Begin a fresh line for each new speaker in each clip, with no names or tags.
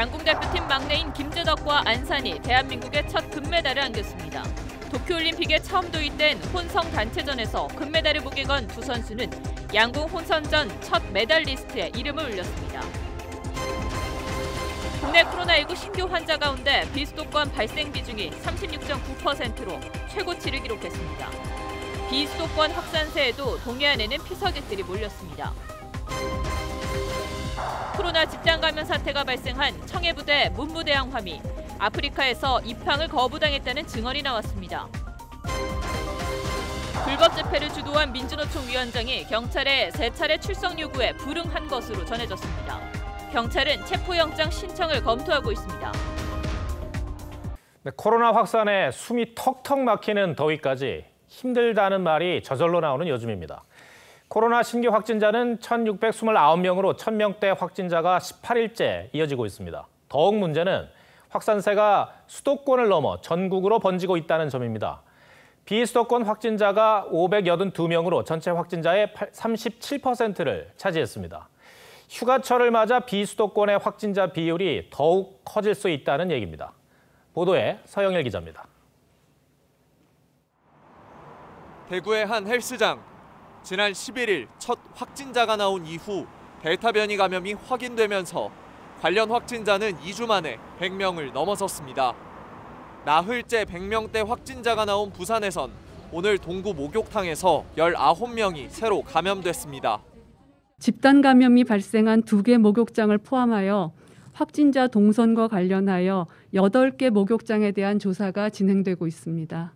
양궁 대표팀 막내인 김재덕과 안산이 대한민국의 첫 금메달을 안겼습니다. 도쿄올림픽에 처음 도입된 혼성 단체전에서 금메달을 목에 건 두 선수는 양궁 혼선전 첫 메달리스트에 이름을 올렸습니다. 국내 코로나19 신규 환자 가운데 비수도권 발생 비중이 36.9%로 최고치를 기록했습니다. 비수도권 확산세에도 동해안에는 피서객들이 몰렸습니다. 코로나 집단 감염 사태가 발생한 청해부대 문무대왕 함이 아프리카에서 입항을 거부당했다는 증언이 나왔습니다. 불법 집회를 주도한 민주노총 위원장이 경찰에 3차례 출석 요구에 불응한 것으로 전해졌습니다. 경찰은 체포영장 신청을 검토하고 있습니다.
네, 코로나 확산에 숨이 턱턱 막히는 더위까지 힘들다는 말이 저절로 나오는 요즘입니다. 코로나 신규 확진자는 1,629명으로 1,000명대 확진자가 18일째 이어지고 있습니다. 더욱 문제는 확산세가 수도권을 넘어 전국으로 번지고 있다는 점입니다. 비수도권 확진자가 582명으로 전체 확진자의 37%를 차지했습니다. 휴가철을 맞아 비수도권의 확진자 비율이 더욱 커질 수 있다는 얘기입니다. 보도에 서영일 기자입니다.
대구의 한 헬스장. 지난 11일 첫 확진자가 나온 이후 델타 변이 감염이 확인되면서 관련 확진자는 2주 만에 100명을 넘어섰습니다. 나흘째 100명대 확진자가 나온 부산에선 오늘 동구 목욕탕에서 19명이 새로 감염됐습니다.
집단 감염이 발생한 2개 목욕장을 포함하여 확진자 동선과 관련하여 8개 목욕장에 대한 조사가 진행되고 있습니다.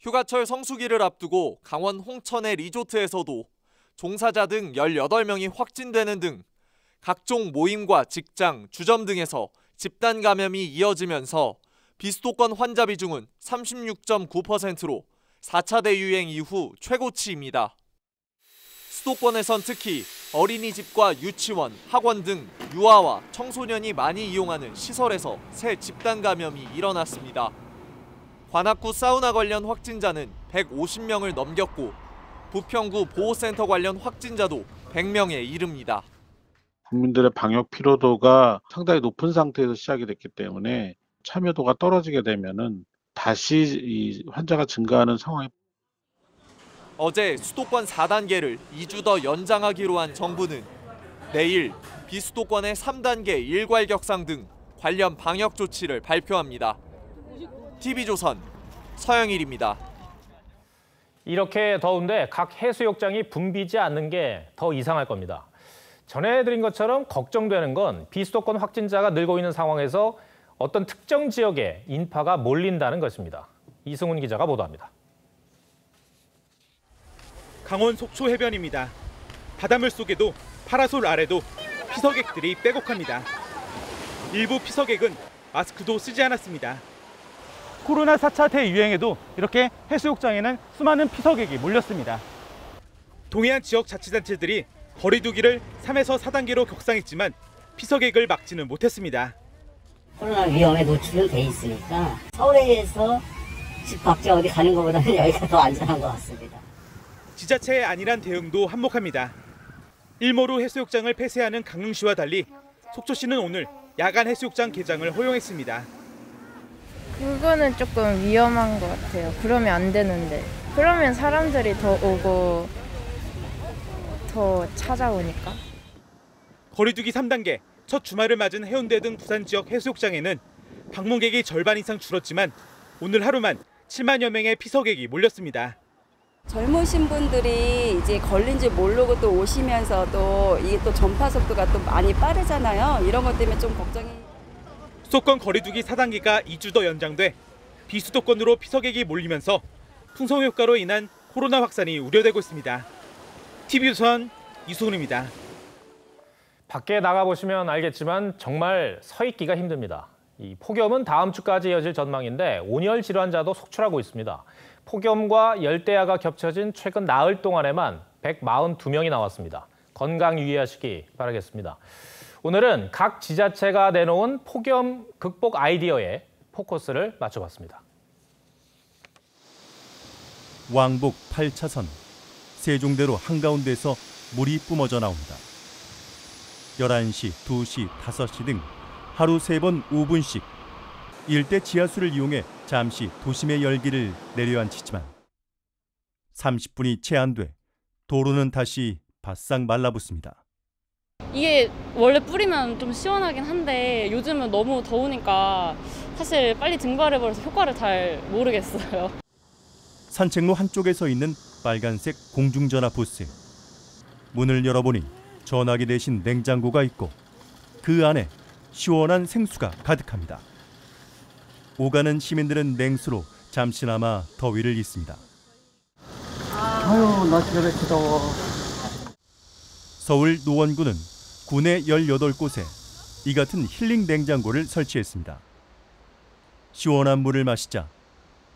휴가철 성수기를 앞두고 강원 홍천의 리조트에서도 종사자 등 18명이 확진되는 등 각종 모임과 직장, 주점 등에서 집단 감염이 이어지면서 비수도권 환자 비중은 36.9%로 4차 대유행 이후 최고치입니다. 수도권에선 특히 어린이집과 유치원, 학원 등 유아와 청소년이 많이 이용하는 시설에서 새 집단 감염이 일어났습니다. 관악구 사우나 관련 확진자는 150명을 넘겼고 부평구 보호센터 관련 확진자도 100명에 이릅니다.
국민들의 방역 피로도가 상당히 높은 상태에서 시작이 됐기 때문에 참여도가 떨어지게 되면은 다시 이 환자가 증가하는 상황이.
어제 수도권 4단계를 2주 더 연장하기로 한 정부는 내일 비수도권의 3단계 일괄격상 등 관련 방역 조치를 발표합니다. TV조선 서영일입니다.
이렇게 더운데 각 해수욕장이 붐비지 않는 게 더 이상할 겁니다. 전해드린 것처럼 걱정되는 건 비수도권 확진자가 늘고 있는 상황에서 어떤 특정 지역에 인파가 몰린다는 것입니다. 이승훈 기자가 보도합니다.
강원 속초 해변입니다. 바닷물 속에도 파라솔 아래도 피서객들이 빼곡합니다. 일부 피서객은 마스크도 쓰지 않았습니다. 코로나 4차 대유행에도 이렇게 해수욕장에는 수많은 피서객이 몰렸습니다. 동해안 지역 자치단체들이 거리 두기를 3에서 4단계로 격상했지만 피서객을 막지는 못했습니다.
코로나 위험에 노출은 돼 있으니까 서울에서 집 밖에 어디 가는 것보다는 여기가 더 안전한 것 같습니다.
지자체의 안일한 대응도 한몫합니다. 일몰후 해수욕장을 폐쇄하는 강릉시와 달리 속초시는 오늘 야간 해수욕장 개장을 허용했습니다.
그거는 조금 위험한 것 같아요. 그러면 안 되는데. 그러면 사람들이 더 오고 더 찾아오니까.
거리두기 3단계, 첫 주말을 맞은 해운대 등 부산 지역 해수욕장에는 방문객이 절반 이상 줄었지만 오늘 하루만 7만여 명의 피서객이 몰렸습니다.
젊으신 분들이 이제 걸린 줄 모르고 또 오시면서도 이게 또 전파 속도가 또 많이 빠르잖아요. 이런 것 때문에 좀 걱정이.
수도권 거리두기 4단계가 2주 더 연장돼 비수도권으로 피서객이 몰리면서 풍성 효과로 인한 코로나 확산이 우려되고 있습니다. TV조선 이승훈입니다.
밖에 나가보시면 알겠지만 정말 서 있기가 힘듭니다. 이 폭염은 다음 주까지 이어질 전망인데 온열 질환자도 속출하고 있습니다. 폭염과 열대야가 겹쳐진 최근 나흘 동안에만 142명이 나왔습니다. 건강 유의하시기 바라겠습니다. 오늘은 각 지자체가 내놓은 폭염 극복 아이디어에 포커스를 맞춰봤습니다.
왕복 8차선, 세종대로 한가운데서 물이 뿜어져 나옵니다. 11시, 2시, 5시 등 하루 3번 5분씩 일대 지하수를 이용해 잠시 도심의 열기를 내려앉히지만 30분이 채 안 돼 도로는 다시 바싹 말라붙습니다.
이게 원래 뿌리면 좀 시원하긴 한데 요즘은 너무 더우니까 사실 빨리 증발해버려서 효과를 잘 모르겠어요.
산책로 한쪽에 서 있는 빨간색 공중전화 부스. 문을 열어보니 전화기 대신 냉장고가 있고 그 안에 시원한 생수가 가득합니다. 오가는 시민들은 냉수로 잠시나마 더위를 잊습니다.
아유, 나 진짜 왜 이렇게 더워.
서울 노원구는 구내 18곳에 이 같은 힐링 냉장고를 설치했습니다. 시원한 물을 마시자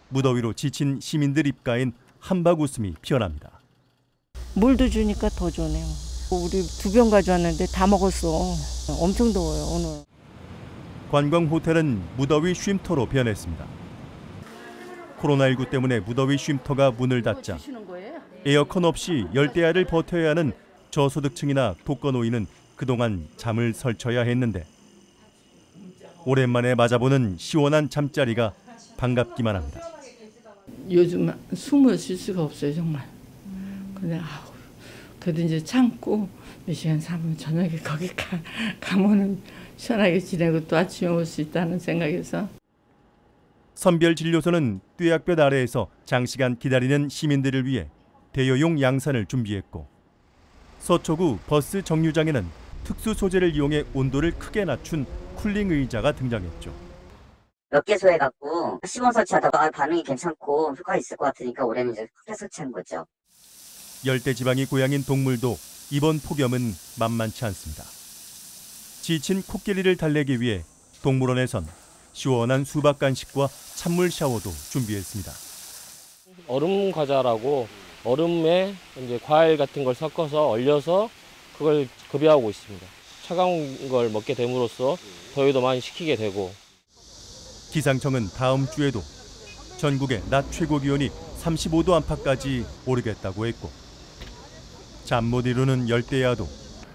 무더위로 지친 시민들 입가엔 한박 웃음이 피어납니다.
물도 주니까 더 좋네요. 우리 2병 가져왔는데 다 먹었어. 엄청 더워요, 오늘.
관광 호텔은 무더위 쉼터로 변했습니다. 코로나19 때문에 무더위 쉼터가 문을 닫자 에어컨 없이 열대야를 버텨야 하는 저소득층이나 독거노인은 그동안 잠을 설쳐야 했는데 오랜만에 맞아보는 시원한 잠자리가 반갑기만 합니다.
요즘 숨을 쉴 수가 없어요, 정말. 근데 그래도 이제 참고 몇 시간 자면 저녁에 거기 가면은 시원하게 지내고 또 아침에 올 수 있다는 생각에서.
선별진료소는 뙤약볕 아래에서 장시간 기다리는 시민들을 위해 대여용 양산을 준비했고 서초구 버스 정류장에는 특수 소재를 이용해 온도를 크게 낮춘 쿨링 의자가 등장했죠.
몇 개소 해갖고 시범 설치하다가 반응이 괜찮고 효과 있을 것 같으니까 올해는 이제 크게 설치한 거죠.
열대지방이 고향인 동물도 이번 폭염은 만만치 않습니다. 지친 코끼리를 달래기 위해 동물원에선 시원한 수박 간식과 찬물 샤워도 준비했습니다.
얼음 과자라고 얼음에 이제 과일 같은 걸 섞어서 얼려서 그걸 급여하고 있습니다. 차가운 걸 먹게 됨으로써 더위도 많이 식히게 되고.
기상청은 다음 주에도 전국의 낮 최고 기온이 35도 안팎까지 오르겠다고 했고 잠 못 이루는 열대야도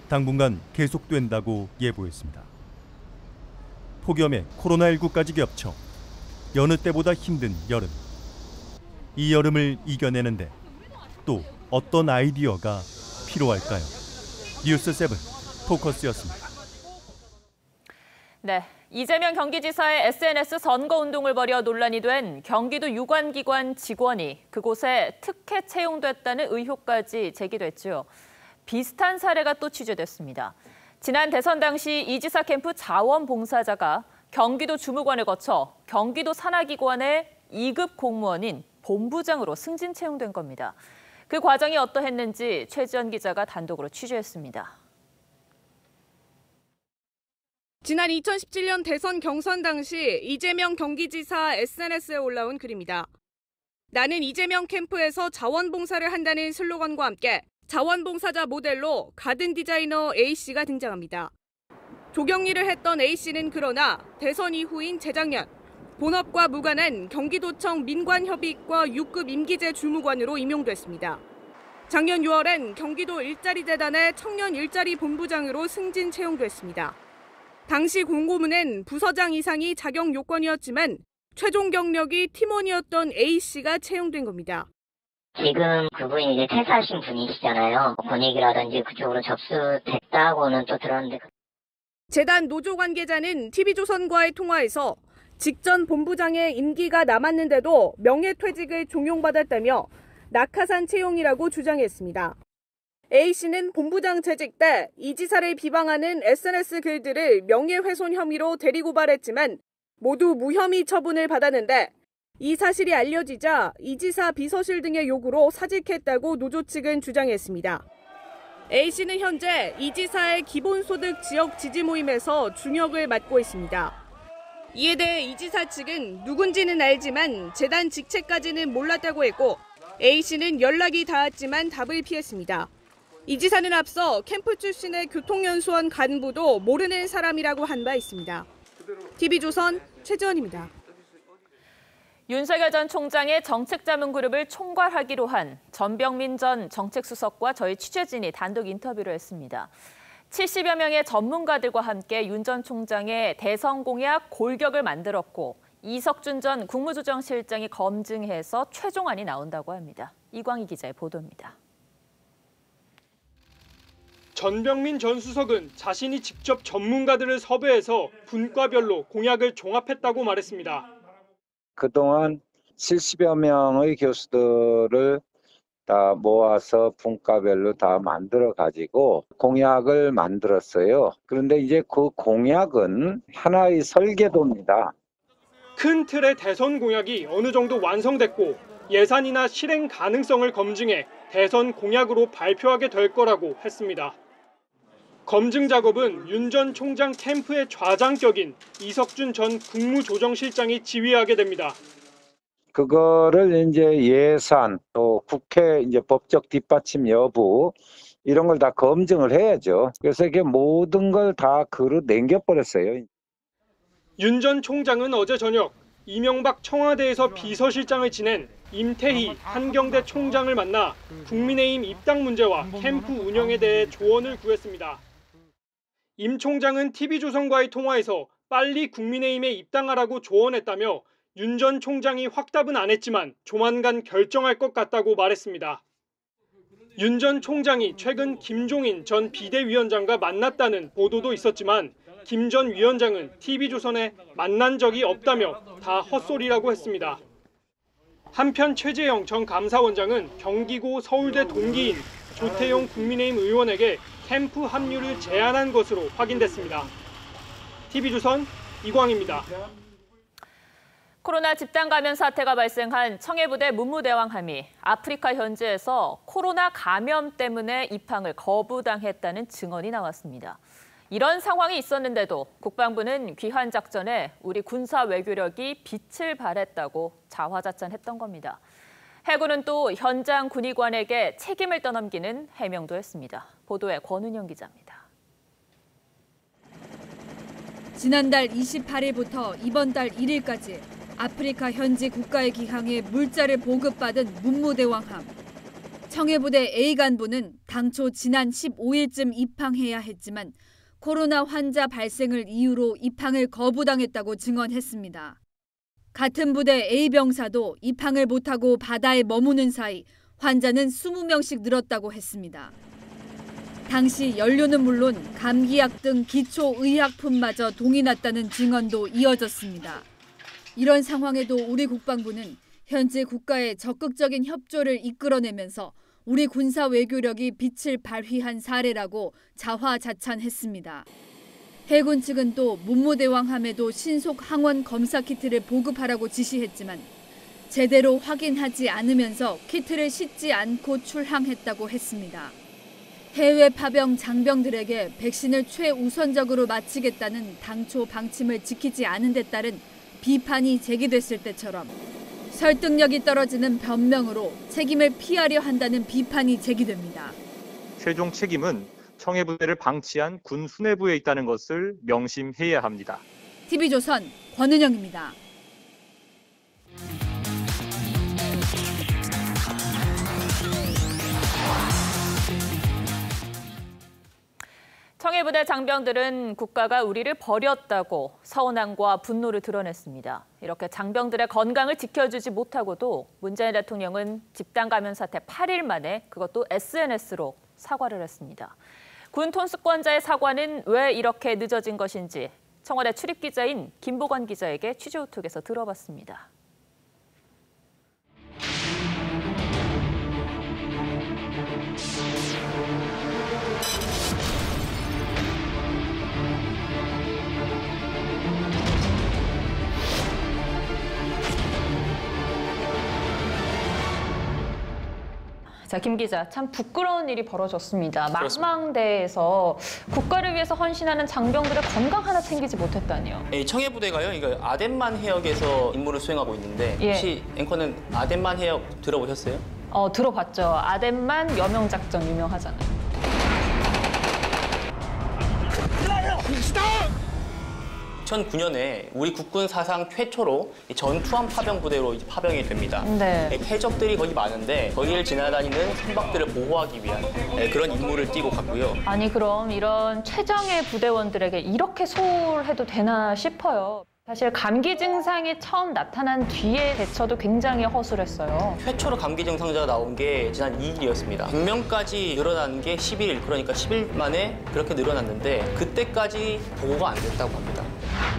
당분간 계속된다고 예보했습니다. 폭염에 코로나19까지 겹쳐 여느 때보다 힘든 여름. 이 여름을 이겨내는데 또 어떤 아이디어가 필요할까요? 뉴스7 포커스였습니다.
네, 이재명 경기지사의 SNS 선거운동을 벌여 논란이 된 경기도 유관기관 직원이 그곳에 특혜 채용됐다는 의혹까지 제기됐죠. 비슷한 사례가 또 취재됐습니다. 지난 대선 당시 이 지사 캠프 자원봉사자가 경기도 주무관을 거쳐 경기도 산하기관의 2급 공무원인 본부장으로 승진 채용된 겁니다. 그 과정이 어떠했는지 최지연 기자가 단독으로 취재했습니다.
지난 2017년 대선 경선 당시 이재명 경기지사 SNS에 올라온 글입니다. 나는 이재명 캠프에서 자원봉사를 한다는 슬로건과 함께 자원봉사자 모델로 가든 디자이너 A씨가 등장합니다. 조경일을 했던 A씨는 그러나 대선 이후인 재작년 본업과 무관한 경기도청 민관협의과 6급 임기제 주무관으로 임용됐습니다. 작년 6월엔 경기도 일자리재단의 청년 일자리 본부장으로 승진 채용됐습니다. 당시 공고문엔 부서장 이상이 자격 요건이었지만 최종 경력이 팀원이었던 A씨가 채용된 겁니다.
지금 그분이 이제 퇴사하신 분이시잖아요. 권익이라든지 그쪽으로 접수됐다고는 또 들었는데.
재단 노조 관계자는 TV조선과의 통화에서 직전 본부장의 임기가 남았는데도 명예퇴직을 종용받았다며 낙하산 채용이라고 주장했습니다. A씨는 본부장 재직 때 이 지사를 비방하는 SNS 글들을 명예훼손 혐의로 대리고발했지만 모두 무혐의 처분을 받았는데 이 사실이 알려지자 이 지사 비서실 등의 요구로 사직했다고 노조 측은 주장했습니다. A씨는 현재 이 지사의 기본소득 지역 지지 모임에서 중역을 맡고 있습니다. 이에 대해 이 지사 측은 누군지는 알지만 재단 직책까지는 몰랐다고 했고 A씨는 연락이 닿았지만 답을 피했습니다. 이 지사는 앞서 캠프 출신의 교통연수원 간부도 모르는 사람이라고 한 바 있습니다. TV조선 최지원입니다.
윤석열 전 총장의 정책자문그룹을 총괄하기로 한 전병민 전 정책수석과 저희 취재진이 단독 인터뷰를 했습니다. 70여 명의 전문가들과 함께 윤 전 총장의 대선 공약 골격을 만들었고 이석준 전 국무조정실장이 검증해서 최종안이 나온다고 합니다. 이광희 기자의 보도입니다.
전병민 전 수석은 자신이 직접 전문가들을 섭외해서 분과별로 공약을 종합했다고 말했습니다.
그동안 70여 명의 교수들을 다 모아서 분과별로 다 만들어가지고 공약을 만들었어요. 그런데 이제 그 공약은 하나의 설계도입니다.
큰 틀의 대선 공약이 어느 정도 완성됐고 예산이나 실행 가능성을 검증해 대선 공약으로 발표하게 될 거라고 했습니다. 검증 작업은 윤 전 총장 캠프의 좌장격인 이석준 전 국무조정실장이 지휘하게 됩니다.
그거를 이제 예산 또 국회 이제 법적 뒷받침 여부 이런 걸 다 검증을 해야죠. 그래서 이게 모든 걸 다 그로 남겨버렸어요.
윤 전 총장은 어제 저녁 이명박 청와대에서 비서실장을 지낸 임태희 한경대 총장을 만나 국민의힘 입당 문제와 캠프 운영에 대해 조언을 구했습니다. 임 총장은 TV조선과의 통화에서 빨리 국민의힘에 입당하라고 조언했다며 윤 전 총장이 확답은 안 했지만 조만간 결정할 것 같다고 말했습니다. 윤 전 총장이 최근 김종인 전 비대위원장과 만났다는 보도도 있었지만 김 전 위원장은 TV조선에 만난 적이 없다며 다 헛소리라고 했습니다. 한편 최재형 전 감사원장은 경기고 서울대 동기인 조태용 국민의힘 의원에게 캠프 합류를 제안한 것으로 확인됐습니다. TV조선 이광희입니다.
코로나 집단 감염 사태가 발생한 청해부대 문무대왕함이 아프리카 현지에서 코로나 감염 때문에 입항을 거부당했다는 증언이 나왔습니다. 이런 상황이 있었는데도 국방부는 귀환 작전에 우리 군사 외교력이 빛을 발했다고 자화자찬했던 겁니다. 해군은 또 현장 군의관에게 책임을 떠넘기는 해명도 했습니다. 보도에 권은영 기자입니다.
지난달 28일부터 이번 달 1일까지 아프리카 현지 국가의 기항에 물자를 보급받은 문무대왕함. 청해부대 A 간부는 당초 지난 15일쯤 입항해야 했지만 코로나 환자 발생을 이유로 입항을 거부당했다고 증언했습니다. 같은 부대 A 병사도 입항을 못하고 바다에 머무는 사이 환자는 20명씩 늘었다고 했습니다. 당시 연료는 물론 감기약 등 기초의약품마저 동이 났다는 증언도 이어졌습니다. 이런 상황에도 우리 국방부는 현지 국가의 적극적인 협조를 이끌어내면서 우리 군사 외교력이 빛을 발휘한 사례라고 자화자찬했습니다. 해군 측은 또 문무대왕함에도 신속 항원 검사 키트를 보급하라고 지시했지만 제대로 확인하지 않으면서 키트를 싣지 않고 출항했다고 했습니다. 해외 파병 장병들에게 백신을 최우선적으로 마치겠다는 당초 방침을 지키지 않은 데 따른 비판이 제기됐을 때처럼 설득력이 떨어지는 변명으로 책임을 피하려 한다는 비판이 제기됩니다.
최종 책임은 청해부대를 방치한 군 수뇌부에 있다는 것을 명심해야 합니다.
TV조선 권은영입니다.
청해부대 장병들은 국가가 우리를 버렸다고 서운함과 분노를 드러냈습니다. 이렇게 장병들의 건강을 지켜주지 못하고도 문재인 대통령은 집단 감염 사태 8일 만에 그것도 SNS로 사과를 했습니다. 군 통수권자의 사과는 왜 이렇게 늦어진 것인지 청와대 출입기자인 김보건 기자에게 취재호톡에서 들어봤습니다. 자, 김 기자, 참 부끄러운 일이 벌어졌습니다. 망망대해에서 국가를 위해서 헌신하는 장병들의 건강 하나 챙기지 못했다니요.
예, 청해부대가요, 이거 아덴만 해역에서 임무를 수행하고 있는데 혹시 앵커는 아덴만 해역 들어보셨어요?
들어봤죠. 아덴만 여명작전 유명하잖아요.
2009년에 우리 국군 사상 최초로 전투함 파병 부대로 이제 파병이 됩니다.
네.
해적들이 거기 많은데 거기를 지나다니는 선박들을 보호하기 위한 그런 임무를 띠고 갔고요.
아니 그럼 이런 최정예 부대원들에게 이렇게 소홀해도 되나 싶어요. 사실 감기 증상이 처음 나타난 뒤에 대처도 굉장히 허술했어요.
최초로 감기 증상자가 나온 게 지난 2일이었습니다. 100명까지 늘어난 게 11일, 그러니까 10일 만에 그렇게 늘어났는데 그때까지 보고가 안 됐다고 합니다.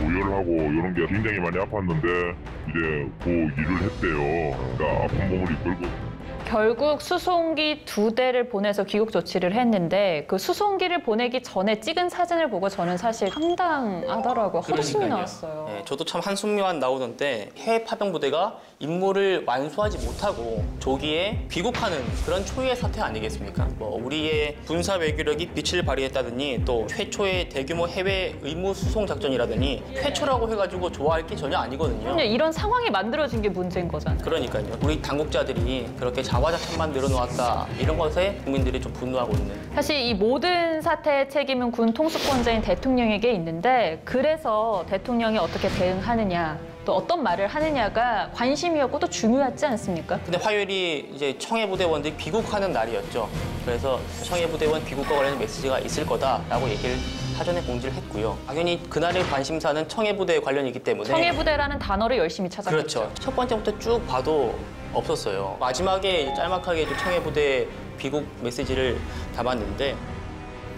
오열하고 이런 게 굉장히 많이 아팠는데 이제 그 일을 했대요. 그러니까 아픈 몸을 이끌고.
결국 수송기 2대를 보내서 귀국 조치를 했는데 그 수송기를 보내기 전에 찍은 사진을 보고 저는 사실 황당하더라고요. 한숨이 나왔어요.
네, 저도 참 한숨만 나오는데 해외 파병 부대가 임무를 완수하지 못하고 조기에 귀국하는 그런 초유의 사태 아니겠습니까? 뭐 우리의 군사 외교력이 빛을 발휘했다더니 또 최초의 대규모 해외 의무 수송 작전이라더니 최초라고 해가지고 좋아할 게 전혀 아니거든요.
그냥 이런 상황이 만들어진 게 문제인 거잖아요.
그러니까요. 우리 당국자들이 그렇게 자화자찬만 늘어놓았다 이런 것에 국민들이 좀 분노하고 있는.
사실 이 모든 사태의 책임은 군 통수권자인 대통령에게 있는데 그래서 대통령이 어떻게 대응하느냐 또 어떤 말을 하느냐가 관심이었고 또 중요하지 않습니까?
근데 화요일이 이제 청해부대원들이 귀국하는 날이었죠. 그래서 청해부대원 귀국과 관련된 메시지가 있을 거다라고 얘기를 사전에 공지를 했고요. 당연히 그날의 관심사는 청해부대 관련이기 때문에
청해부대라는 단어를 열심히 찾았죠.
그렇죠. 첫 번째부터 쭉 봐도 없었어요. 마지막에 짤막하게 청해부대 귀국 메시지를 담았는데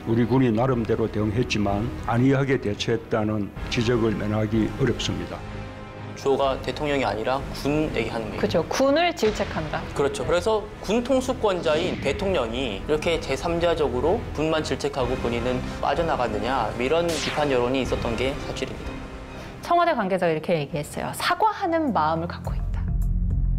우리 군이 나름대로 대응했지만 안이하게 대처했다는 지적을 면하기 어렵습니다.
주어가 대통령이 아니라 군에게 하는 얘기.
그렇죠. 군을 질책한다.
그렇죠. 그래서 군 통수권자인 대통령이 이렇게 제3자적으로 군만 질책하고 본인은 빠져나갔느냐 이런 비판 여론이 있었던 게 사실입니다.
청와대 관계자가 이렇게 얘기했어요. 사과하는 마음을 갖고 있다.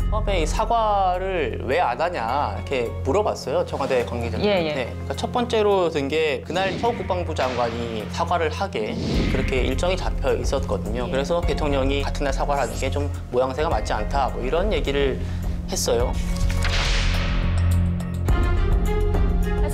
처음에 이 사과를 왜 안 하냐 이렇게 물어봤어요. 청와대 관계자들한테. 그러니까 첫 번째로 든 게 그날 서 국방부 장관이 사과를 하게 그렇게 일정이 잡혀 있었거든요. 그래서 대통령이 같은 날 사과를 하는 게 좀 모양새가 맞지 않다 뭐 이런 얘기를 했어요.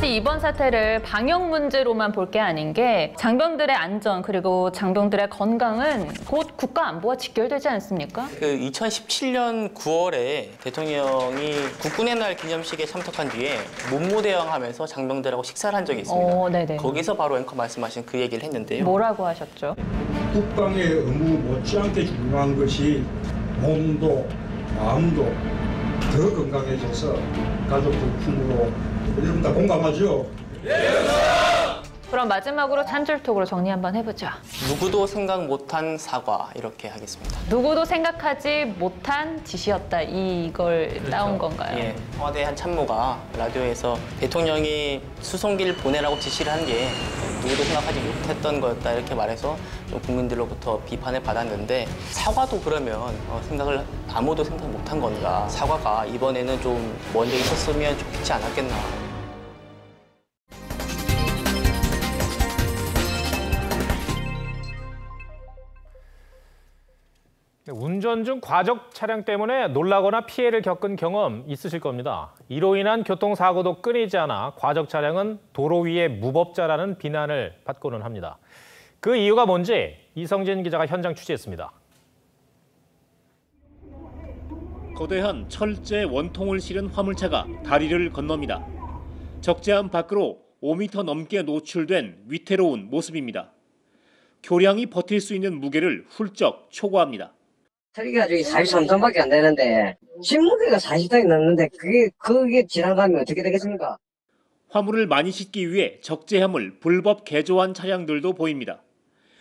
사실 이번 사태를 방역 문제로만 볼 게 아닌 게 장병들의 안전 그리고 장병들의 건강은 곧 국가 안보와 직결되지 않습니까?
그 2017년 9월에 대통령이 국군의 날 기념식에 참석한 뒤에 문무대왕하면서 장병들하고 식사를 한 적이 있습니다.
네네.
거기서 바로 앵커 말씀하신 그 얘기를 했는데요.
뭐라고 하셨죠?
국방의 의무 못지않게 중요한 것이 몸도 마음도 더 건강해져서 가족들 품으로 여러분 다 공감하죠?
그럼 마지막으로 한 줄 톡으로 정리 한번 해보죠.
누구도 생각 못한 사과 이렇게 하겠습니다.
누구도 생각하지 못한 짓이었다 이걸 그렇죠. 따온 건가요?
예, 청와대 한 참모가 라디오에서 대통령이 수송기를 보내라고 지시를 한 게 누구도 생각하지 못했던 거였다 이렇게 말해서 좀 국민들로부터 비판을 받았는데 사과도 그러면 생각을 아무도 생각 못한 건가? 사과가 이번에는 좀 먼저 있었으면 좋지 않았겠나?
운전 중 과적 차량 때문에 놀라거나 피해를 겪은 경험 있으실 겁니다. 이로 인한 교통사고도 끊이지 않아 과적 차량은 도로 위의 무법자라는 비난을 받고는 합니다. 그 이유가 뭔지 이성진 기자가 현장 취재했습니다.
거대한 철제 원통을 실은 화물차가 다리를 건넙니다. 적재함 밖으로 5m 넘게 노출된 위태로운 모습입니다. 교량이 버틸 수 있는 무게를 훌쩍 초과합니다.
트럭이 가지고 43톤밖에 안 되는데 신무게가 40톤이 넘는데 그게 지나가면 어떻게 되겠습니까?
화물을 많이 싣기 위해 적재함을 불법 개조한 차량들도 보입니다.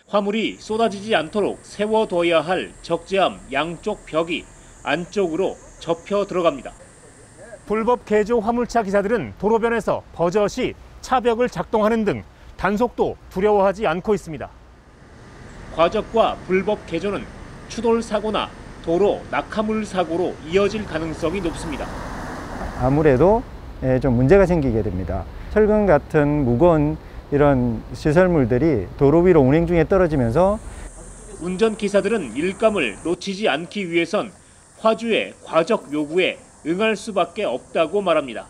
화물이 쏟아지지 않도록 세워둬야 할 적재함 양쪽 벽이 안쪽으로 접혀 들어갑니다. 불법 개조 화물차 기사들은 도로변에서 버젓이 차벽을 작동하는 등 단속도 두려워하지 않고 있습니다. 과적과 불법 개조는 추돌 사고나 도로 낙하물 사고로 이어질 가능성이 높습니다.
아무래도 좀 문제가 생기게 됩니다. 철근 같은 무거운 이런 시설물들이 도로 위로 운행 중에 떨어지면서
운전기사들은 일감을 놓치지 않기 위해선 화주의 과적 요구에 응할 수밖에 없다고 말합니다.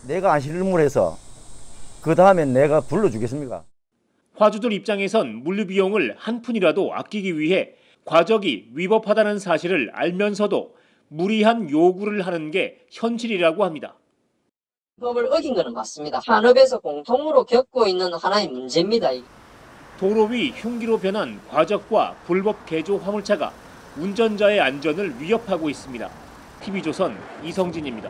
내가 안 실물해서 그 다음엔 내가 불러주겠습니까?
화주들 입장에선 물류 비용을 한 푼이라도 아끼기 위해 과적이 위법하다는 사실을 알면서도 무리한 요구를 하는 게 현실이라고 합니다.
법을 어긴 것은 맞습니다. 산업에서 공통으로 겪고 있는 하나의 문제입니다.
도로 위 흉기로 변한 과적과 불법 개조 화물차가 운전자의 안전을 위협하고 있습니다. TV조선 이성진입니다.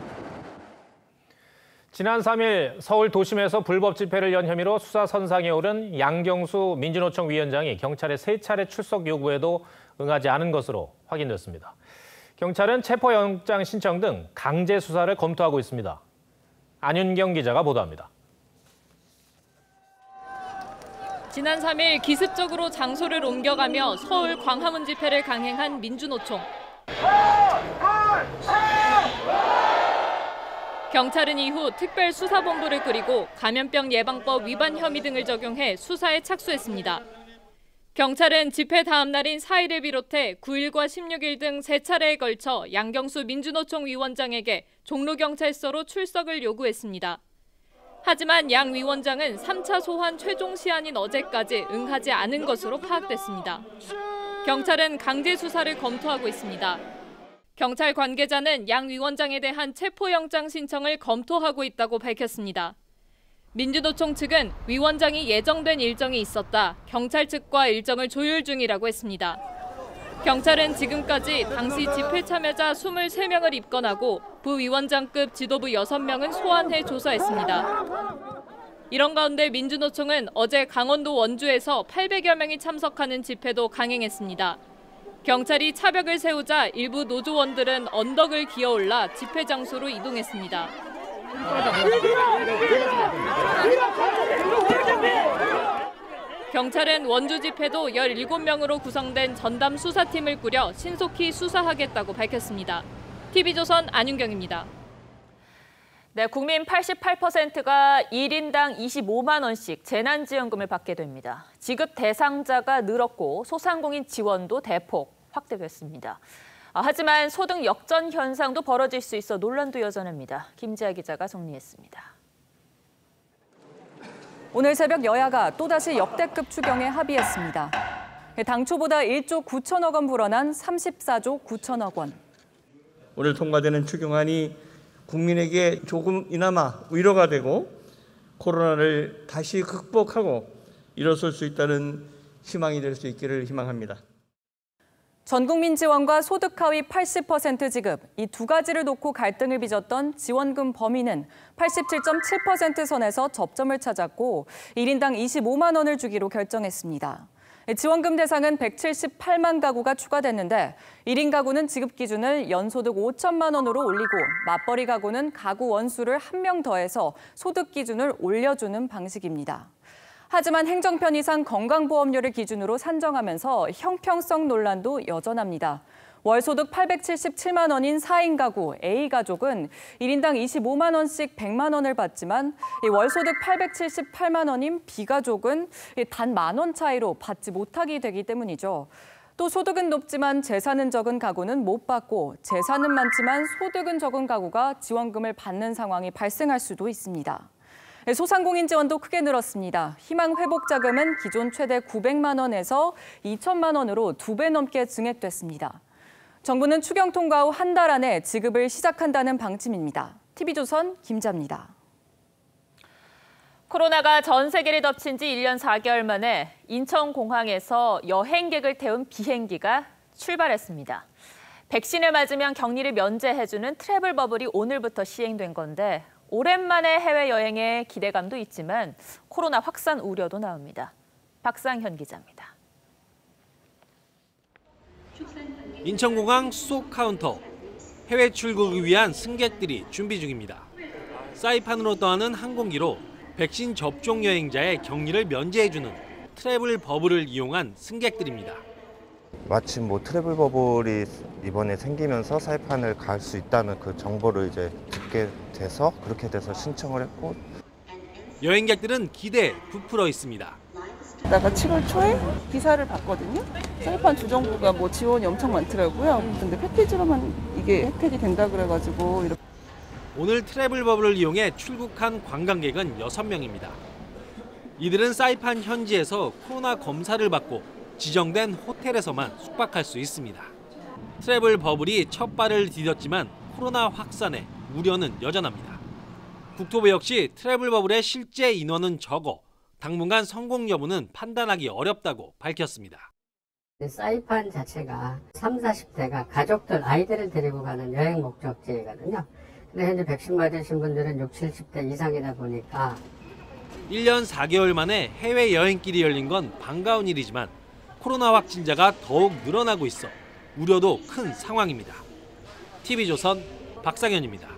지난 3일 서울 도심에서 불법 집회를 연 혐의로 수사선상에 오른 양경수 민주노총 위원장이 경찰의 3차례 출석 요구에도 응하지 않은 것으로 확인됐습니다. 경찰은 체포영장 신청 등 강제 수사를 검토하고 있습니다. 안윤경 기자가 보도합니다.
지난 3일 기습적으로 장소를 옮겨가며 서울 광화문 집회를 강행한 민주노총. 경찰은 이후 특별수사본부를 꾸리고 감염병 예방법 위반 혐의 등을 적용해 수사에 착수했습니다. 경찰은 집회 다음 날인 4일을 비롯해 9일과 16일 등 3차례에 걸쳐 양경수 민주노총 위원장에게 종로경찰서로 출석을 요구했습니다. 하지만 양 위원장은 3차 소환 최종 시한인 어제까지 응하지 않은 것으로 파악됐습니다. 경찰은 강제 수사를 검토하고 있습니다. 경찰 관계자는 양 위원장에 대한 체포영장 신청을 검토하고 있다고 밝혔습니다. 민주노총 측은 위원장이 예정된 일정이 있었다, 경찰 측과 일정을 조율 중이라고 했습니다. 경찰은 지금까지 당시 집회 참여자 23명을 입건하고 부위원장급 지도부 6명은 소환해 조사했습니다. 이런 가운데 민주노총은 어제 강원도 원주에서 800여 명이 참석하는 집회도 강행했습니다. 경찰이 차벽을 세우자 일부 노조원들은 언덕을 기어올라 집회 장소로 이동했습니다. 경찰은 원주 집회도 17명으로 구성된 전담 수사팀을 꾸려 신속히 수사하겠다고 밝혔습니다. TV조선 안윤경입니다.
네, 국민 88%가 1인당 25만 원씩 재난지원금을 받게 됩니다. 지급 대상자가 늘었고 소상공인 지원도 대폭 확대됐습니다. 하지만 소득 역전 현상도 벌어질 수 있어 논란도 여전합니다. 김지아 기자가 정리했습니다.
오늘 새벽 여야가 또다시 역대급 추경에 합의했습니다. 당초보다 1조 9천억 원 불어난 34조 9천억 원.
오늘 통과되는 추경안이 국민에게 조금이나마 위로가 되고 코로나를 다시 극복하고 일어설 수 있다는 희망이 될 수 있기를 희망합니다.
전국민 지원과 소득 하위 80% 지급, 이 두 가지를 놓고 갈등을 빚었던 지원금 범위는 87.7% 선에서 접점을 찾았고 1인당 25만 원을 주기로 결정했습니다. 지원금 대상은 178만 가구가 추가됐는데 1인 가구는 지급 기준을 연소득 5천만 원으로 올리고 맞벌이 가구는 가구 원수를 1명 더해서 소득 기준을 올려주는 방식입니다. 하지만 행정편의상 건강보험료를 기준으로 산정하면서 형평성 논란도 여전합니다. 월소득 877만 원인 4인 가구 A가족은 1인당 25만 원씩 100만 원을 받지만 월소득 878만 원인 B가족은 단 10,000원 차이로 받지 못하게 되기 때문이죠. 또 소득은 높지만 재산은 적은 가구는 못 받고 재산은 많지만 소득은 적은 가구가 지원금을 받는 상황이 발생할 수도 있습니다. 소상공인 지원도 크게 늘었습니다. 희망회복자금은 기존 최대 900만 원에서 2천만 원으로 2배 넘게 증액됐습니다. 정부는 추경 통과 후 한 달 안에 지급을 시작한다는 방침입니다. TV조선 김자입니다.
코로나가 전 세계를 덮친 지 1년 4개월 만에 인천공항에서 여행객을 태운 비행기가 출발했습니다. 백신을 맞으면 격리를 면제해주는 트래블 버블이 오늘부터 시행된 건데 오랜만에 해외여행에 기대감도 있지만 코로나 확산 우려도 나옵니다. 박상현 기자입니다.
인천공항 수속 카운터. 해외 출국을 위한 승객들이 준비 중입니다. 사이판으로 떠나는 항공기로 백신 접종 여행자의 격리를 면제해주는 트래블 버블을 이용한 승객들입니다.
마침 트래블 버블이 이번에 생기면서 사이판을 갈 수 있다는 그 정보를 이제 듣게 돼서 그렇게 돼서 신청을 했고
여행객들은 기대에 부풀어 있습니다.
나가 7월 초에 기사를 봤거든요. 사이판 주정부가 지원이 엄청 많더라고요. 근데 패키지로만 이게 혜택이 된다 그래가지고 이렇게.
오늘 트래블 버블을 이용해 출국한 관광객은 6명입니다. 이들은 사이판 현지에서 코로나 검사를 받고 지정된 호텔에서만 숙박할 수 있습니다. 트래블 버블이 첫 발을 디뎠지만 코로나 확산에 우려는 여전합니다. 국토부 역시 트래블 버블의 실제 인원은 적어 당분간 성공 여부는 판단하기 어렵다고 밝혔습니다.
사이판 자체가 30, 40대가 가족들, 아이들을 데리고 가는 여행 목적지거든요. 근데 현재 백신 맞으신 분들은 60, 70대 이상이다 보니까
1년 4개월 만에 해외여행길이 열린 건 반가운 일이지만 코로나 확진자가 더욱 늘어나고 있어 우려도 큰 상황입니다. TV조선 박상현입니다.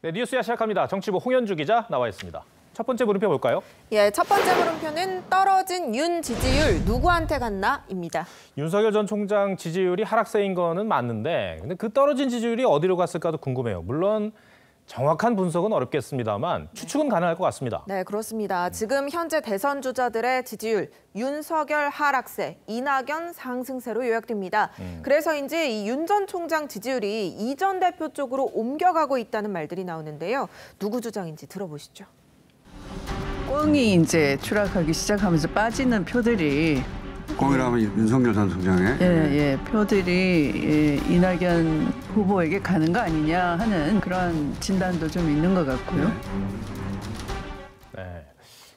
네, 뉴스야 시작합니다. 정치부 홍현주 기자 나와 있습니다. 첫 번째 물음표 볼까요?
예, 첫 번째 물음표는 떨어진 윤 지지율 누구한테 갔나?입니다.
윤석열 전 총장 지지율이 하락세인 거는 맞는데 근데 그 떨어진 지지율이 어디로 갔을까도 궁금해요. 물론 정확한 분석은 어렵겠습니다만 추측은 가능할 것 같습니다.
네, 그렇습니다. 지금 현재 대선 주자들의 지지율 윤석열 하락세, 이낙연 상승세로 요약됩니다. 그래서인지 이 윤 전 총장 지지율이 이 전 대표 쪽으로 옮겨가고 있다는 말들이 나오는데요. 누구 주장인지 들어보시죠.
꽝이 이제 추락하기 시작하면서 빠지는 표들이
꽝이라면 윤석열 전 총장의
표들이 이낙연 후보에게 가는 거 아니냐 하는 그런 진단도 좀 있는 것 같고요.
네,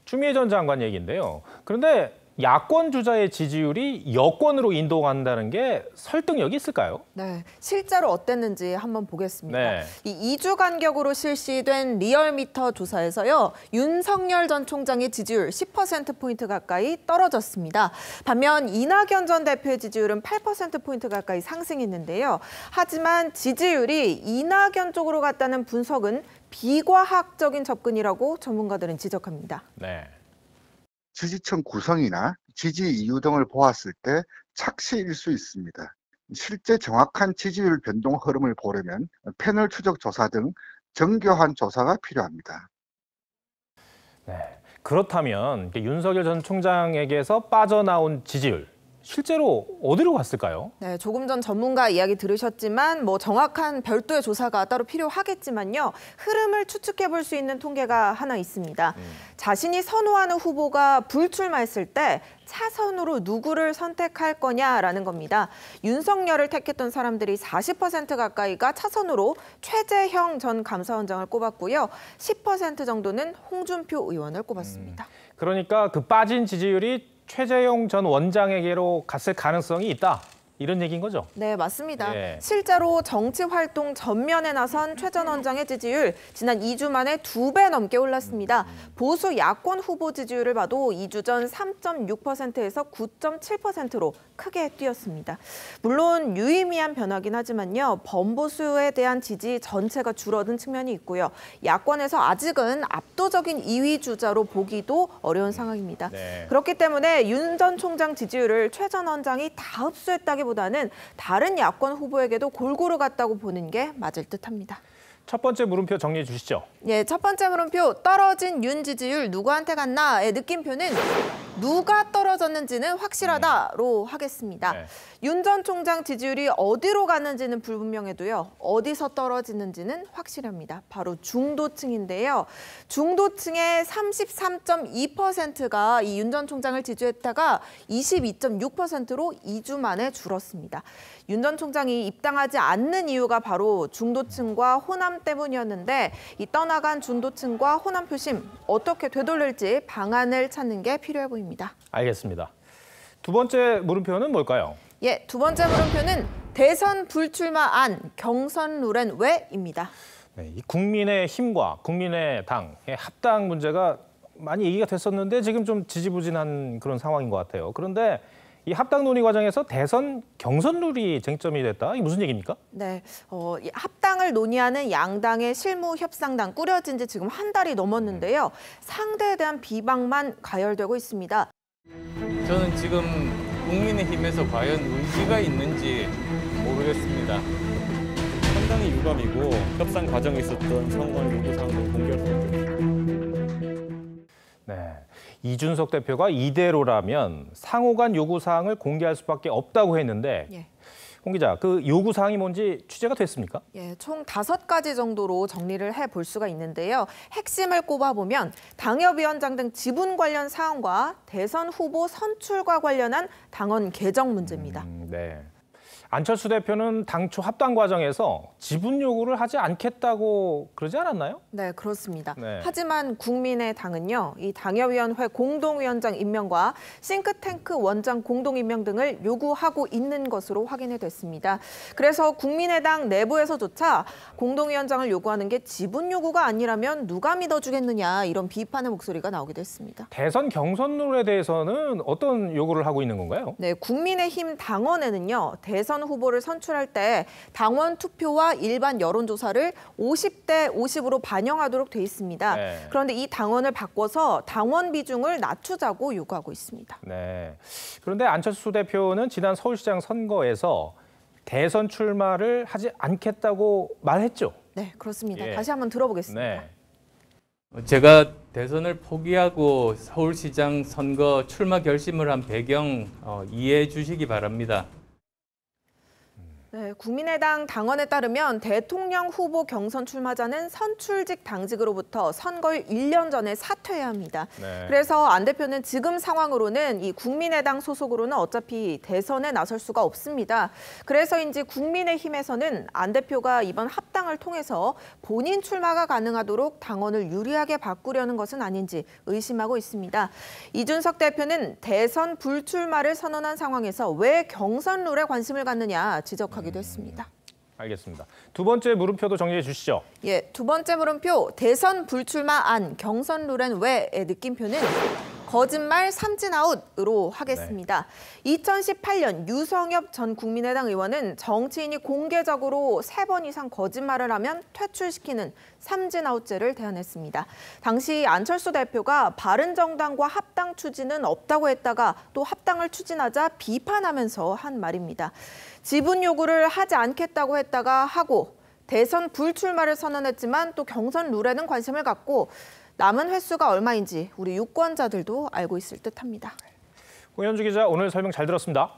추미애 전 장관 얘기인데요. 그런데 야권 주자의 지지율이 여권으로 인도간다는 게 설득력이 있을까요?
네, 실제로 어땠는지 한번 보겠습니다.
네.
이 2주 간격으로 실시된 리얼미터 조사에서요. 윤석열 전 총장의 지지율 10%포인트 가까이 떨어졌습니다. 반면 이낙연 전 대표의 지지율은 8%포인트 가까이 상승했는데요. 하지만 지지율이 이낙연 쪽으로 갔다는 분석은 비과학적인 접근이라고 전문가들은 지적합니다.
네.
지지층 구성이나 지지 이유 등을 보았을 때 착시일 수 있습니다. 실제 정확한 지지율 변동 흐름을 보려면 패널 추적 조사 등 정교한 조사가 필요합니다.
네, 그렇다면 윤석열 전 총장에게서 빠져나온 지지율 실제로 어디로 갔을까요?
네, 조금 전 전문가 이야기 들으셨지만 정확한 별도의 조사가 따로 필요하겠지만요. 흐름을 추측해 볼 수 있는 통계가 하나 있습니다. 자신이 선호하는 후보가 불출마했을 때 차선으로 누구를 선택할 거냐라는 겁니다. 윤석열을 택했던 사람들이 40% 가까이가 차선으로 최재형 전 감사원장을 꼽았고요. 10% 정도는 홍준표 의원을 꼽았습니다.
그러니까 그 빠진 지지율이 최재형 전 원장에게로 갔을 가능성이 있다. 이런 얘기인 거죠?
네, 맞습니다.
예.
실제로 정치 활동 전면에 나선 최 전 원장의 지지율 지난 2주 만에 2배 넘게 올랐습니다. 보수 야권 후보 지지율을 봐도 2주 전 3.6%에서 9.7%로 크게 뛰었습니다. 물론 유의미한 변화긴 하지만요. 범보수에 대한 지지 전체가 줄어든 측면이 있고요. 야권에서 아직은 압도적인 2위 주자로 보기도 어려운 상황입니다.
네.
그렇기 때문에 윤 전 총장 지지율을 최 전 원장이 다 흡수했다기보다는 다른 야권 후보에게도 골고루 갔다고 보는 게 맞을 듯합니다.
첫 번째 물음표 정리해 주시죠.
예, 첫 번째 물음표 떨어진 윤 지지율 누구한테 갔나의 느낌표는 누가 떨어졌는지는 확실하다로 하겠습니다.
네.
윤 전 총장 지지율이 어디로 가는지는 불분명해도요. 어디서 떨어지는지는 확실합니다. 바로 중도층인데요. 중도층의 33.2%가 이 윤 전 총장을 지지했다가 22.6%로 2주 만에 줄었습니다. 윤 전 총장이 입당하지 않는 이유가 바로 중도층과 호남 때문이었는데 이 떠나간 중도층과 호남 표심 어떻게 되돌릴지 방안을 찾는 게 필요해 보입니다.
알겠습니다. 두 번째 물음표는 뭘까요?
예, 두 번째 물음표는 대선 불출마 안 경선 룰엔 왜입니다.
네, 이 국민의힘과 국민의당의 합당 문제가 많이 얘기가 됐었는데 지금 좀 지지부진한 그런 상황인 것 같아요. 그런데 이 합당 논의 과정에서 대선 경선 룰이 쟁점이 됐다. 이게 무슨 얘기입니까?
네, 이 합당을 논의하는 양당의 실무 협상단 꾸려진 지 지금 한 달이 넘었는데요. 상대에 대한 비방만 가열되고 있습니다.
저는 지금 국민의힘에서 과연 의지가 있는지 모르겠습니다.
상당히 유감이고 협상 과정에 있었던 상원 요구사항을 공개할 수 없겠습니다.
네, 이준석 대표가 이대로라면 상호 간 요구사항을 공개할 수밖에 없다고 했는데 홍 기자, 그 요구 사항이 뭔지 취재가 됐습니까?
예, 총 5가지 정도로 정리를 해볼 수가 있는데요. 핵심을 꼽아보면 당협위원장 등 지분 관련 사항과 대선 후보 선출과 관련한 당원 개정 문제입니다.
네. 안철수 대표는 당초 합당 과정에서 지분 요구를 하지 않겠다고 그러지 않았나요?
네, 그렇습니다.
네.
하지만 국민의당은요, 이 당협위원회 공동위원장 임명과 싱크탱크 원장 공동 임명 등을 요구하고 있는 것으로 확인이 됐습니다. 그래서 국민의당 내부에서조차 공동위원장을 요구하는 게 지분 요구가 아니라면 누가 믿어주겠느냐 이런 비판의 목소리가 나오기도 했습니다.
대선 경선룰에 대해서는 어떤 요구를 하고 있는 건가요?
네, 국민의힘 당원에는요, 대선 후보를 선출할 때 당원 투표와 일반 여론조사를 50대 50으로 반영하도록 돼 있습니다.
네.
그런데 이 당원을 바꿔서 당원 비중을 낮추자고 요구하고 있습니다.
네. 그런데 안철수 대표는 지난 서울시장 선거에서 대선 출마를 하지 않겠다고 말했죠?
네, 그렇습니다.
예.
다시 한번 들어보겠습니다.
네.
제가 대선을 포기하고 서울시장 선거 출마 결심을 한 배경 이해해 주시기 바랍니다.
네, 국민의당 당원에 따르면 대통령 후보 경선 출마자는 선출직 당직으로부터 선거일 1년 전에 사퇴해야 합니다.
네.
그래서 안 대표는 지금 상황으로는 이 국민의당 소속으로는 어차피 대선에 나설 수가 없습니다. 그래서인지 국민의힘에서는 안 대표가 이번 합당을 통해서 본인 출마가 가능하도록 당원을 유리하게 바꾸려는 것은 아닌지 의심하고 있습니다. 이준석 대표는 대선 불출마를 선언한 상황에서 왜 경선 룰에 관심을 갖느냐 지적하기도 했습니다.
알겠습니다. 두 번째 물음표도 정리해 주시죠.
예, 두 번째 물음표, 대선 불출마 안, 경선 룰엔 왜의 느낌표는 거짓말 삼진아웃으로 하겠습니다. 2018년 유성엽 전 국민의당 의원은 정치인이 공개적으로 3번 이상 거짓말을 하면 퇴출시키는 삼진아웃제를 대안했습니다. 당시 안철수 대표가 바른정당과 합당 추진은 없다고 했다가 또 합당을 추진하자 비판하면서 한 말입니다. 지분 요구를 하지 않겠다고 했다가 하고 대선 불출마를 선언했지만 또 경선 룰에는 관심을 갖고 남은 횟수가 얼마인지 우리 유권자들도 알고 있을 듯합니다.
홍현주 기자, 오늘 설명 잘 들었습니다.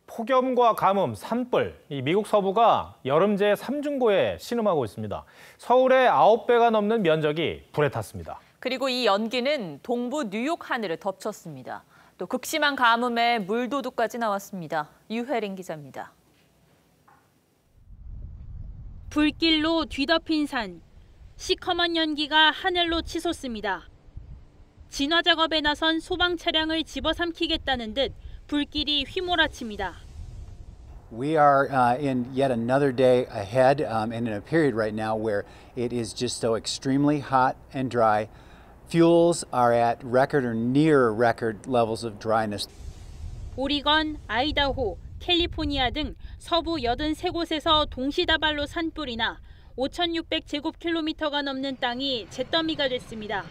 폭염과 가뭄, 산불, 이 미국 서부가 여름제 3중고에 신음하고 있습니다. 서울의 9배가 넘는 면적이 불에 탔습니다.
그리고 이 연기는 동부 뉴욕 하늘을 덮쳤습니다. 또 극심한 가뭄에 물도둑까지 나왔습니다. 유혜린 기자입니다.
불길로 뒤덮인 산, 시커먼 연기가 하늘로 치솟습니다. 진화 작업에 나선 소방 차량을 집어삼키겠다는 듯 불길이 휘몰아칩니다.
We are in yet another day ahead and in a period right now where it is just so extremely hot and dry. Fuels are at record or near record levels of dryness.
오리건, 아이다호, 캘리포니아 등 서부 83곳에서 동시다발로 산불이 나 5,600제곱킬로미터가 넘는 땅이 잿더미가 됐습니다.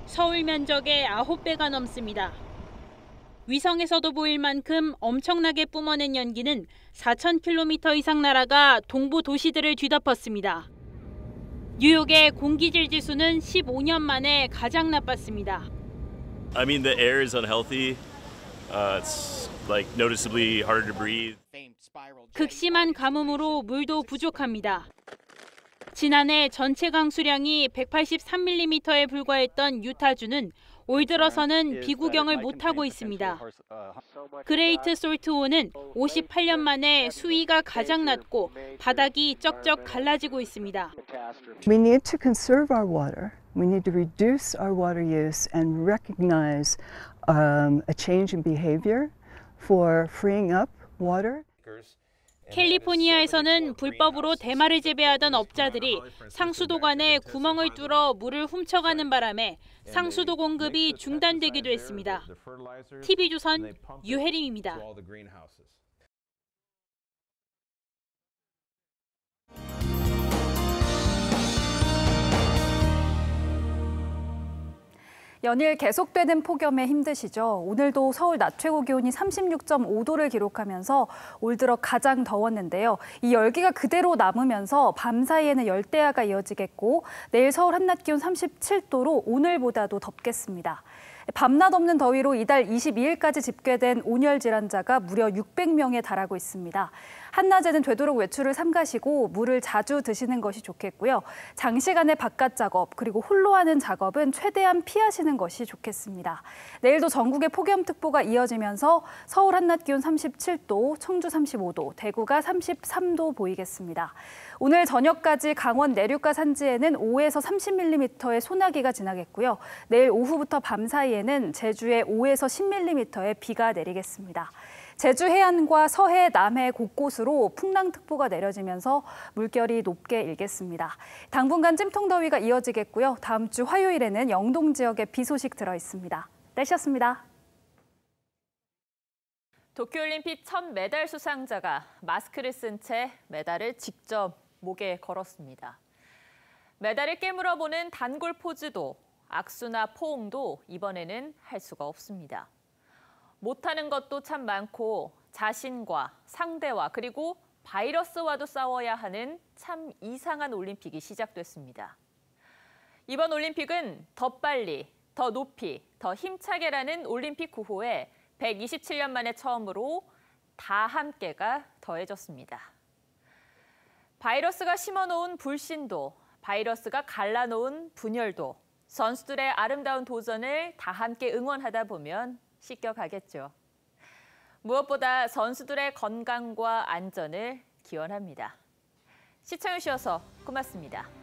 서울 면적의 9배가 넘습니다. 위성에서도 보일 만큼 엄청나게 뿜어낸 연기는 4,000km 이상 날아가 동부 도시들을 뒤덮었습니다. 뉴욕의 공기질 지수는 15년 만에 가장 나빴습니다.
I mean, the air is unhealthy. It's like noticeably harder to breathe.
극심한 가뭄으로 물도 부족합니다. 지난해 전체 강수량이 183mm에 불과했던 유타주는 올 들어서는 비구경을 못하고 있습니다. 그레이트 솔트호는 58년 만에 수위가 가장 낮고 바닥이 쩍쩍 갈라지고 있습니다.
We need to conserve our water. We need to reduce our water use and recognize a change in behavior for freeing up water.
캘리포니아에서는 불법으로 대마를 재배하던 업자들이 상수도관에 구멍을 뚫어 물을 훔쳐가는 바람에 상수도 공급이 중단되기도 했습니다. TV조선 유혜림입니다.
연일 계속되는 폭염에 힘드시죠? 오늘도 서울 낮 최고 기온이 36.5도를 기록하면서 올 들어 가장 더웠는데요. 이 열기가 그대로 남으면서 밤 사이에는 열대야가 이어지겠고 내일 서울 한낮 기온 37도로 오늘보다도 덥겠습니다. 밤낮 없는 더위로 이달 22일까지 집계된 온열 질환자가 무려 600명에 달하고 있습니다. 한낮에는 되도록 외출을 삼가시고 물을 자주 드시는 것이 좋겠고요. 장시간의 바깥 작업 그리고 홀로 하는 작업은 최대한 피하시는 것이 좋겠습니다. 내일도 전국에 폭염특보가 이어지면서 서울 한낮 기온 37도, 청주 35도, 대구가 33도 보이겠습니다. 오늘 저녁까지 강원 내륙과 산지에는 5에서 30mm의 소나기가 지나겠고요. 내일 오후부터 밤 사이에는 제주에 5에서 10mm의 비가 내리겠습니다. 제주 해안과 서해, 남해 곳곳으로 풍랑특보가 내려지면서 물결이 높게 일겠습니다. 당분간 찜통더위가 이어지겠고요. 다음 주 화요일에는 영동 지역에 비 소식 들어있습니다. 날씨였습니다.
도쿄올림픽 첫 메달 수상자가 마스크를 쓴 채 메달을 직접 목에 걸었습니다. 메달을 깨물어보는 단골 포즈도 악수나 포옹도 이번에는 할 수가 없습니다. 못하는 것도 참 많고 자신과 상대와 그리고 바이러스와도 싸워야 하는 참 이상한 올림픽이 시작됐습니다. 이번 올림픽은 더 빨리, 더 높이, 더 힘차게라는 올림픽 구호에 127년 만에 처음으로 다 함께가 더해졌습니다. 바이러스가 심어놓은 불신도, 바이러스가 갈라놓은 분열도, 선수들의 아름다운 도전을 다 함께 응원하다 보면 씻겨가겠죠. 무엇보다 선수들의 건강과 안전을 기원합니다. 시청해주셔서 고맙습니다.